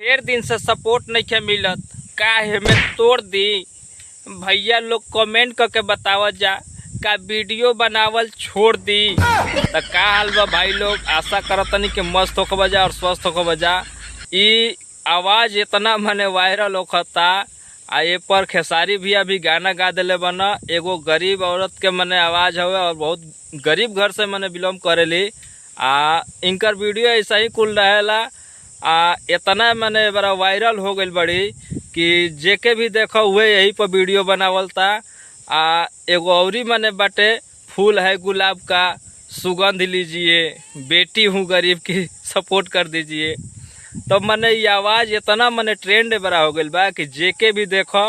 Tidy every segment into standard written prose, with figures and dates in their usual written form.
ढेर दिन से सपोर्ट नहीं के मिलत का हमें तोड़ दी। भैया लोग कमेंट करके बतावत जा का वीडियो बनावल छोड़ दी। तो का हाल बा भाई लोग, आशा करतनी कि मस्त होकर बजा और स्वस्थ होकर बजा। ई आवाज़ इतना मने वायरल होता आ ये पर खेसारी भी अभी गाना गा दिले बना। एगो गरीब औरत के मने आवाज़ हवे और बहुत गरीब घर से मने बिलोंग करेली। इनकर वीडियो ऐसा ही कुल रहेला। इतना मने बड़ा वायरल हो गई बड़ी कि जेके भी देखो हुए यही पर वीडियो बनावलता। एगो औरी मने बाटे फूल है गुलाब का सुगंध लीजिए, बेटी हूँ गरीब की सपोर्ट कर दीजिए। तो मने ये आवाज़ इतना मने ट्रेंड बड़ा हो गई बा कि जेके भी देखो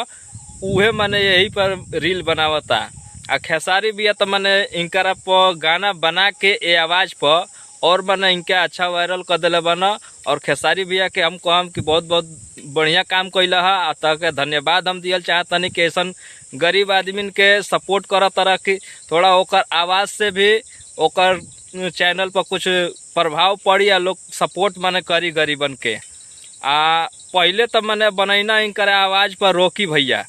उहे मने यही पर रील बनावता। खेसारी भी है तो मने इनकर पर गाना बना के ये आवाज़ पर और मने इनके अच्छा वायरल कर दिले बना। और खेसारी भैया के हम कहम कि बहुत बहुत बढ़िया काम कैला है। तक धन्यवाद हम दियल चाहतनी कि ऐसा गरीब आदमी के सपोर्ट कर तरह की थोड़ा ओकर आवाज़ से भी ओकर चैनल पर कुछ प्रभाव पड़ी या लोग सपोर्ट मने करी गरीबन के। पहले तो मने बनैना इनकर आवाज़ पर रोकी भैया,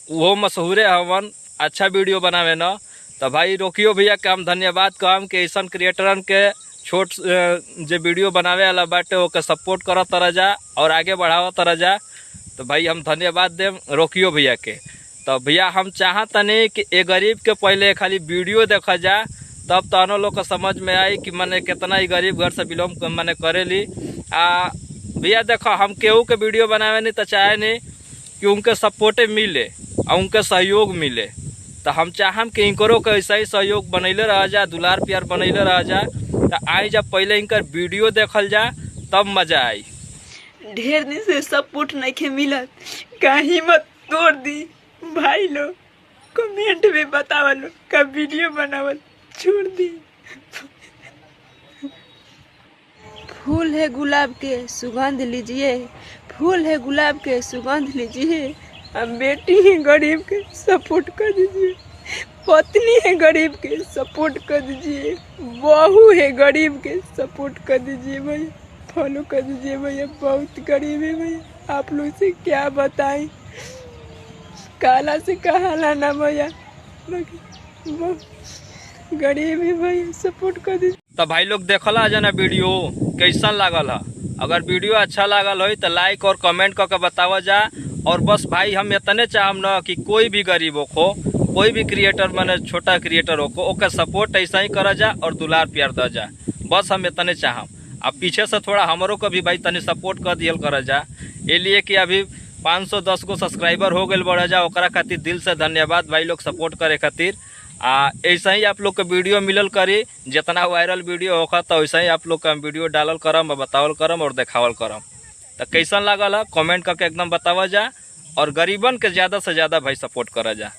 वो मशहूरे हवन, अच्छा वीडियो बनावे न। तो भाई रोकियो भैया के हम धन्यवाद कहम कि ऐसा क्रिएटरन के छोट जो वीडियो बनावे वाला बाटे ओके सपोर्ट कर तरह जा और आगे बढ़ावा तरह जा। तो भाई हम धन्यवाद देम रोकियो भैया के। तो भैया हम चाहतनी कि ए गरीब के पहले खाली वीडियो देखा जा, तब तो लोग को समझ में आई कि मने कितना ही गरीब घर से बिलोंग मने करेली। भैया देखो हम केहू के वीडियो बनावे नहीं तो चाहे नहीं कि उनके सपोर्टे मिले और उनके सहयोग मिले। तो हम चाहम कि इनकरों के ऐसा ही सहयोग बनैले रह जा, दुलार प्यार बनैले रह जा। तो आई जब पहले इनकर वीडियो देखल जा तब मजा आई। ढेर दिन से सपोर्ट नहीं के मिलत का हिम्मत तोड़ दी। भाई लोग कमेंट में बतावल का वीडियो बनावल छोड़ दी। फूल है गुलाब के सुगंध लीजिए, फूल है गुलाब के सुगंध लीजिए। अब बेटी है गरीब के सपोर्ट कर दीजिए, पत्नी है गरीब के सपोर्ट कर दीजिए, बहू है गरीब के सपोर्ट कर दीजिए भैया, फॉलो कर दीजिए भैया। बहुत गरीब है भैया, आप लोग से क्या बताएं, काला से कहाला ना भैया, गरीब है भैया, सपोर्ट कर दीजिए। तो भाई लोग देखला जना वीडियो कैसा लागल है। अगर वीडियो अच्छा लागल हो तो लाइक और कमेंट करके बतावा जा। और बस भाई हम इतने चाहम न कि कोई भी गरीब हो, कोई भी क्रिएटर माने छोटा क्रिएटर हो ओके सपोर्ट ऐसा ही करा जा और दुलार प्यार द जा। बस हम इतने चाहम। अब पीछे से थोड़ा हमरों को भी भाई तनी सपोर्ट कर दियल करा जा। ये लिए कि अभी 510 को सब्सक्राइबर हो गए बढ़ा जा, ओकरा खातिर दिल से धन्यवाद भाई लोग सपोर्ट करे खातिर। ऐसा ही आप लोग के वीडियो मिलल करी, जितना वायरल वीडियो होगा तो वैसा ही आप लोग का वीडियो डालल करम, बतावल करम और देखावल करम। तो कैसा लागल है कमेंट करके एकदम बतावा जा और गरीबन के ज़्यादा से ज़्यादा भाई सपोर्ट करा जा।